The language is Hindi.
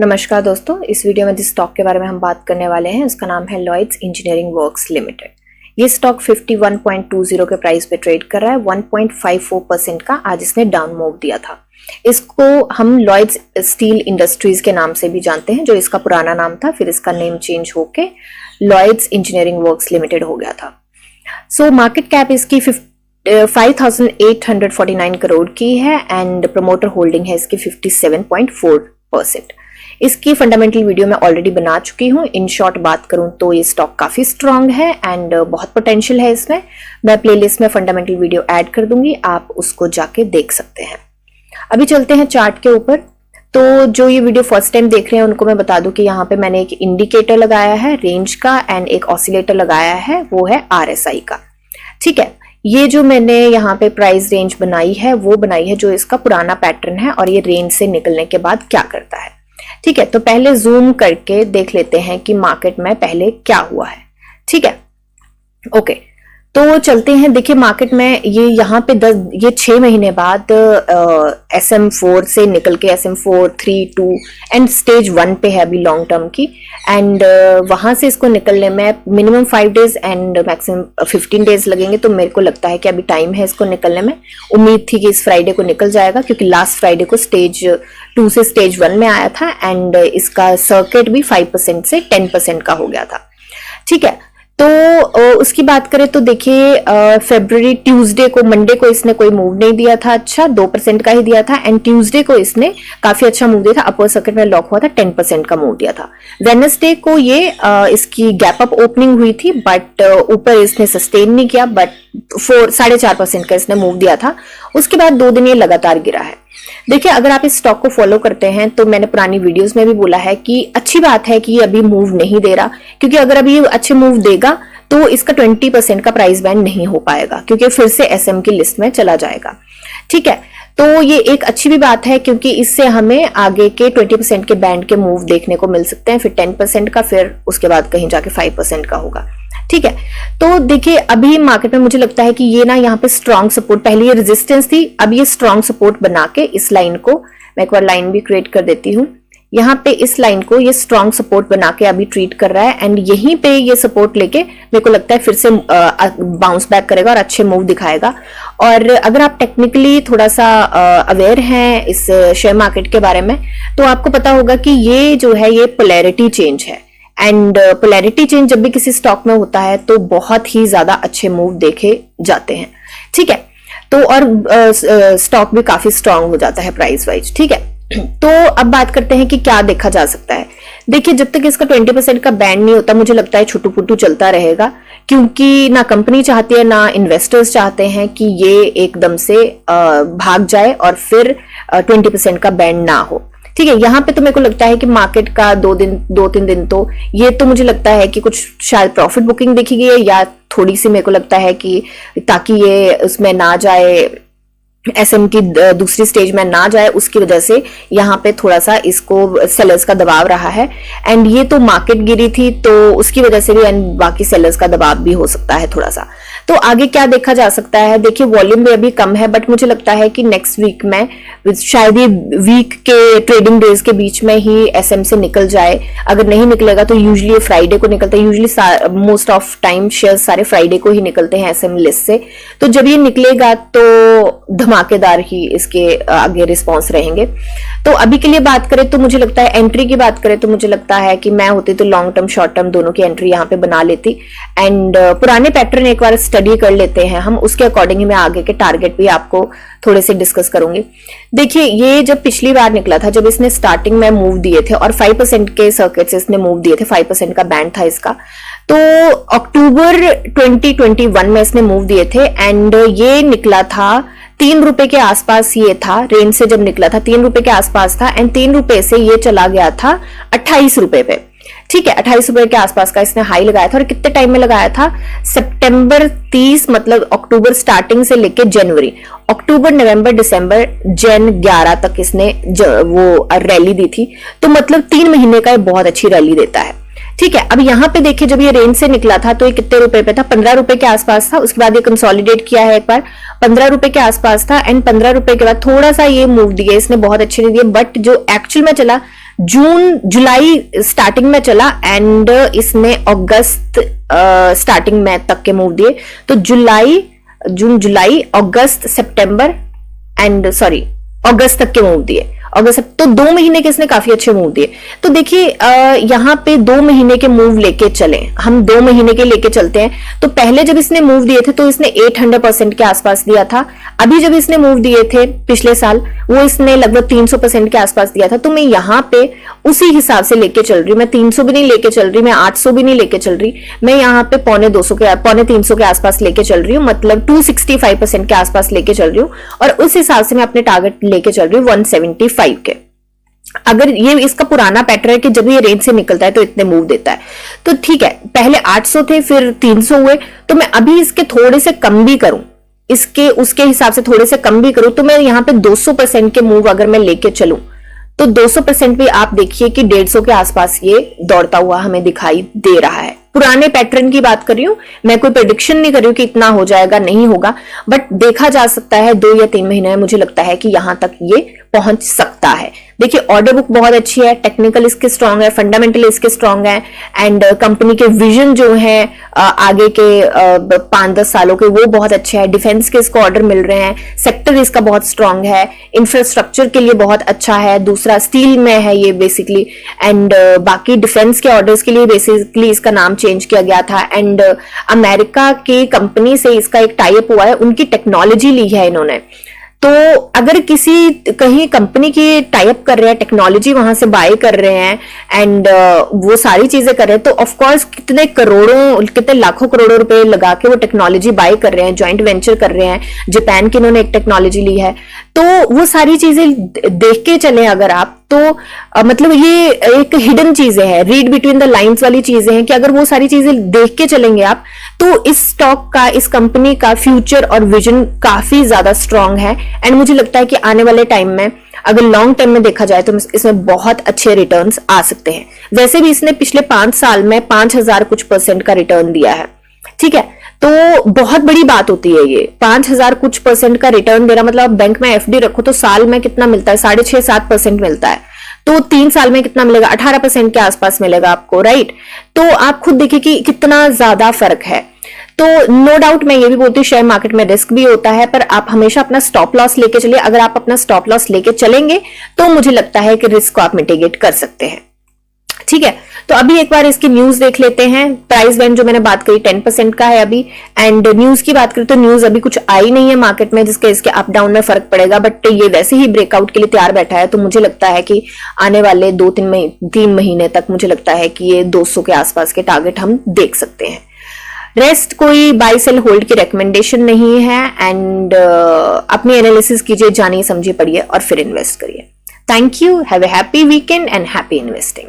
नमस्कार दोस्तों, इस वीडियो में जिस स्टॉक के बारे में हम बात करने वाले हैं उसका नाम है लॉयड्स इंजीनियरिंग वर्क्स लिमिटेड। ये स्टॉक 51.20 के प्राइस पे ट्रेड कर रहा है। 1.54% का आज इसने डाउन मूव दिया था। इसको हम लॉयड्स स्टील इंडस्ट्रीज के नाम से भी जानते हैं, जो इसका पुराना नाम था, फिर इसका नेम चेंज होके लॉयड्स इंजीनियरिंग वर्क्स लिमिटेड हो गया था। सो मार्केट कैप इसकी 5,849 करोड़ की है एंड प्रमोटर होल्डिंग है इसकी 57.4%। इसकी फंडामेंटल वीडियो मैं ऑलरेडी बना चुकी हूँ। इन शॉर्ट बात करूं तो ये स्टॉक काफी स्ट्रांग है एंड बहुत पोटेंशियल है इसमें। मैं प्लेलिस्ट में फंडामेंटल वीडियो ऐड कर दूंगी, आप उसको जाके देख सकते हैं। अभी चलते हैं चार्ट के ऊपर। तो जो ये वीडियो फर्स्ट टाइम देख रहे हैं उनको मैं बता दूं कि यहाँ पे मैंने एक इंडिकेटर लगाया है रेंज का एंड एक ऑसिलेटर लगाया है, वो है RSI का। ठीक है, ये जो मैंने यहाँ पे प्राइस रेंज बनाई है वो बनाई है जो इसका पुराना पैटर्न है और ये रेंज से निकलने के बाद क्या करता है। ठीक है, तो पहले जूम करके देख लेते हैं कि मार्केट में पहले क्या हुआ है। ठीक है, ओके, तो चलते हैं। देखिए मार्केट में ये यहाँ पे 6 महीने बाद SM4 से निकल के SM4, 3, 2 एंड स्टेज 1 पे है अभी लॉन्ग टर्म की एंड वहां से इसको निकलने में minimum 5 days and maximum 15 days लगेंगे। तो मेरे को लगता है कि अभी टाइम है इसको निकलने में। उम्मीद थी कि इस फ्राइडे को निकल जाएगा क्योंकि लास्ट फ्राइडे को स्टेज 2 से स्टेज 1 में आया था एंड इसका सर्किट भी 5% से 10% का हो गया था। ठीक है, तो उसकी बात करें तो देखिए फरवरी ट्यूसडे को, मंडे को इसने कोई मूव नहीं दिया था, अच्छा 2% का ही दिया था एंड ट्यूसडे को इसने काफी अच्छा मूव दिया था, अपर सर्किट में लॉक हुआ था, 10% का मूव दिया था। वेडनेसडे को ये इसकी गैप अप ओपनिंग हुई थी बट ऊपर इसने सस्टेन नहीं किया, बट 4.5% का इसने मूव दिया था। उसके बाद 2 दिन ये लगातार गिरा है। देखिए अगर आप इस स्टॉक को फॉलो करते हैं तो मैंने पुरानी वीडियोस में भी बोला है कि अच्छी बात है कि ये अभी मूव नहीं दे रहा, क्योंकि अगर अभी ये अच्छे मूव देगा तो इसका 20% का प्राइस बैंड नहीं हो पाएगा क्योंकि फिर से SM की लिस्ट में चला जाएगा। ठीक है, तो ये एक अच्छी भी बात है क्योंकि इससे हमें आगे के 20% के बैंड के मूव देखने को मिल सकते हैं, फिर 10% का, फिर उसके बाद कहीं जाके 5% का होगा। ठीक है, तो देखिए अभी मार्केट में मुझे लगता है कि ये ना यहाँ पे स्ट्रॉन्ग सपोर्ट, पहले ये रेजिस्टेंस थी, अब ये स्ट्रॉन्ग सपोर्ट बना के इस लाइन को, मैं एक बार लाइन भी क्रिएट कर देती हूँ, यहाँ पे इस लाइन को ये स्ट्रॉन्ग सपोर्ट बना के अभी ट्रीट कर रहा है एंड यहीं पे ये सपोर्ट लेके मेरे को लगता है फिर से बाउंस बैक करेगा और अच्छे मूव दिखाएगा। और अगर आप टेक्निकली थोड़ा सा अवेयर हैं इस शेयर मार्केट के बारे में तो आपको पता होगा कि ये जो है ये पोलैरिटी चेंज है एंड पोलैरिटी चेंज जब भी किसी स्टॉक में होता है तो बहुत ही ज्यादा अच्छे मूव देखे जाते हैं। ठीक है, तो और स्टॉक भी काफी स्ट्रांग हो जाता है प्राइस वाइज। ठीक है, तो अब बात करते हैं कि क्या देखा जा सकता है। देखिए जब तक इसका 20% का बैंड नहीं होता मुझे लगता है छुटू पुटू चलता रहेगा, क्योंकि ना कंपनी चाहती है ना इन्वेस्टर्स चाहते हैं कि ये एकदम से भाग जाए और फिर 20% का बैंड ना हो। ठीक है, यहाँ पे तो मेरे को लगता है कि मार्केट का 2-3 दिन तो ये तो मुझे लगता है कि कुछ शायद प्रॉफिट बुकिंग देखी गई है या थोड़ी सी मेरे को लगता है कि ताकि ये उसमें ना जाए, SM की दूसरी स्टेज में ना जाए, उसकी वजह से यहाँ पे थोड़ा सा इसको सेलर्स का दबाव रहा है एंड ये तो मार्केट गिरी थी तो उसकी वजह से भी एंड बाकी सेलर्स का दबाव भी हो सकता है थोड़ा सा। तो आगे क्या देखा जा सकता है, देखिए वॉल्यूम भी अभी कम है बट मुझे लगता है कि नेक्स्ट वीक में शायद ये वीक के ट्रेडिंग डेज के बीच में ही SM से निकल जाए। अगर नहीं निकलेगा तो यूजुअली फ्राइडे को निकलता है, usually most of time share सारे फ्राइडे को ही निकलते हैं SM लिस्ट से। तो जब ये निकलेगा तो धमाकेदार ही इसके आगे रिस्पॉन्स रहेंगे। तो अभी के लिए बात करें तो मुझे लगता है एंट्री की बात करें तो मुझे लगता है कि मैं होती तो लॉन्ग टर्म शॉर्ट टर्म दोनों की एंट्री यहाँ पे बना लेती एंड पुराने पैटर्न एक बार स्टडी कर लेते हैं हम, उसके अकॉर्डिंग ही मैं आगे के टारगेट भी आपको थोड़े से डिस्कस करूंगी। देखिए ये जब पिछली बार निकला था, जब इसने स्टार्टिंग में मूव दिए थे और 5% के सर्किट से इसने मूव दिए थे, 5% का बैंड था इसका, तो अक्टूबर 2021 में इसने मूव दिए थे एंड ये निकला था 3 रुपए के आसपास, ये था रेंज से जब निकला था 3 रुपए के आसपास था एंड 3 रुपए से ये चला गया था 28 रुपए पे। ठीक है, 28 रुपए के आसपास का इसने हाई लगाया था और कितने टाइम में लगाया था, सितंबर 30, मतलब अक्टूबर स्टार्टिंग से लेके जनवरी, अक्टूबर नवंबर दिसंबर जन 11 तक इसने वो रैली दी थी। तो मतलब 3 महीने का बहुत अच्छी रैली देता है। ठीक है, अब यहाँ पे देखिए जब ये रेंज से निकला था तो ये कितने रुपए पे था, 15 रुपए के आसपास था। उसके बाद ये कंसोलिडेट किया है एक बार, 15 रुपए के आसपास था एंड 15 रुपए के बाद थोड़ा सा ये मूव दिए इसने, बहुत अच्छे दिए, बट जो एक्चुअल में चला जून जुलाई स्टार्टिंग में चला एंड इसने अगस्त स्टार्टिंग में तक के मूव दिए। तो जून जुलाई अगस्त सितंबर एंड अगस्त तक के मूव दिए। अगस्त, तो 2 महीने के इसने काफी अच्छे मूव दिए। तो देखिए यहाँ पे 2 महीने के मूव लेके चले, हम 2 महीने के लेके चलते हैं। तो पहले जब इसने मूव दिए थे तो इसने 800% के आसपास दिया था। अभी जब इसने मूव दिए थे पिछले साल, वो इसने लगभग 300% के आसपास दिया था। तो मैं यहाँ पे उसी हिसाब से लेके चल रही, मैं 300 भी नहीं लेके चल रही, मैं 800 भी नहीं लेके चल रही, मैं यहाँ पे पौने 300 के आसपास लेके चल रही हूँ, मतलब 265% के आसपास लेके चल रही हूँ। और उस हिसाब से मैं अपने टारगेट लेके चल रही हूँ 175 के। अगर ये इसका पुराना पैटर्न है कि जब ये रेंज से निकलता है तो इतने मूव देता है, तो ठीक है। पहले 800 थे, फिर 300 हुए, तो मैं अभी इसके थोड़े से कम भी करूं, इसके उसके हिसाब से थोड़े से कम भी करूं, तो मैं यहाँ पे 200% के मूव अगर मैं लेके चलूं तो 200% भी आप देखिए कि 150 के आसपास ये दौड़ता हुआ हमें दिखाई दे रहा है। पुराने पैटर्न की बात कर रही हूं मैं, कोई प्रेडिक्शन नहीं कर रही हूं कि इतना हो जाएगा, नहीं होगा, बट देखा जा सकता है 2 या 3 महीने में मुझे लगता है कि यहां तक ये पहुंच सकता है। देखिए ऑर्डर बुक बहुत अच्छी है, टेक्निकल इसके स्ट्रांग है, फंडामेंटल इसके स्ट्रांग है, एंड कंपनी के विजन जो है आगे के 5-10 सालों के वो बहुत अच्छे हैं। डिफेंस के इसको ऑर्डर मिल रहे हैं, सेक्टर इसका बहुत स्ट्रांग है, इंफ्रास्ट्रक्चर के लिए बहुत अच्छा है, दूसरा स्टील में है ये बेसिकली, एंड बाकी डिफेंस के ऑर्डर्स के लिए बेसिकली इसका नाम चेंज किया गया था। एंड अमेरिका की कंपनी से इसका एक टाई अप हुआ है, उनकी टेक्नोलॉजी ली है इन्होंने। तो अगर कहीं कंपनी की टाई अप कर रहे हैं, टेक्नोलॉजी वहां से बाय कर रहे हैं एंड वो सारी चीजें कर रहे हैं, तो ऑफ कोर्स कितने लाखों करोड़ों रुपए लगा के वो टेक्नोलॉजी बाय कर रहे हैं, जॉइंट वेंचर कर रहे हैं। जापान की इन्होंने एक टेक्नोलॉजी ली है, तो वो सारी चीजें देख के चले अगर आप, तो मतलब ये एक हिडन चीजें हैं, रीड बिटवीन द लाइंस वाली चीजें हैं कि अगर वो सारी चीजें देख के चलेंगे आप, तो इस स्टॉक का, इस कंपनी का फ्यूचर और विजन काफी ज्यादा स्ट्रांग है। एंड मुझे लगता है कि आने वाले टाइम में अगर लॉन्ग टर्म में देखा जाए तो इसमें बहुत अच्छे रिटर्न्स आ सकते हैं। वैसे भी इसने पिछले 5 साल में 5000 कुछ % का रिटर्न दिया है, ठीक है, तो बहुत बड़ी बात होती है ये 5000 कुछ % का रिटर्न दे रहा, मतलब आप बैंक में एफडी रखो तो साल में कितना मिलता है, 6.5-7% मिलता है, तो 3 साल में कितना मिलेगा, 18% के आसपास मिलेगा आपको, राइट। तो आप खुद देखिए कि कितना ज्यादा फर्क है। तो नो डाउट मैं ये भी बोलती हूँ शेयर मार्केट में रिस्क भी होता है, पर आप हमेशा अपना स्टॉप लॉस लेके चलिए। अगर आप अपना स्टॉप लॉस लेके चलेंगे तो मुझे लगता है कि रिस्क को आप मिटिगेट कर सकते हैं, ठीक है। तो अभी एक बार इसकी न्यूज देख लेते हैं। प्राइस बैंड जो मैंने बात करी 10% का है अभी, एंड न्यूज की बात करें तो न्यूज अभी कुछ आई नहीं है मार्केट में जिसके इसके अप डाउन में फर्क पड़ेगा, बट ये वैसे ही ब्रेकआउट के लिए तैयार बैठा है। तो मुझे लगता है कि आने वाले 2-3 महीने तक मुझे लगता है कि ये 200 के आसपास के टारगेट हम देख सकते हैं। रेस्ट कोई बाय सेल होल्ड की रिकमेंडेशन नहीं है, एंड अपनी एनालिसिस कीजिए, जानिए समझिए पढ़िए और फिर इन्वेस्ट करिए। Thank you, have a happy weekend and happy investing.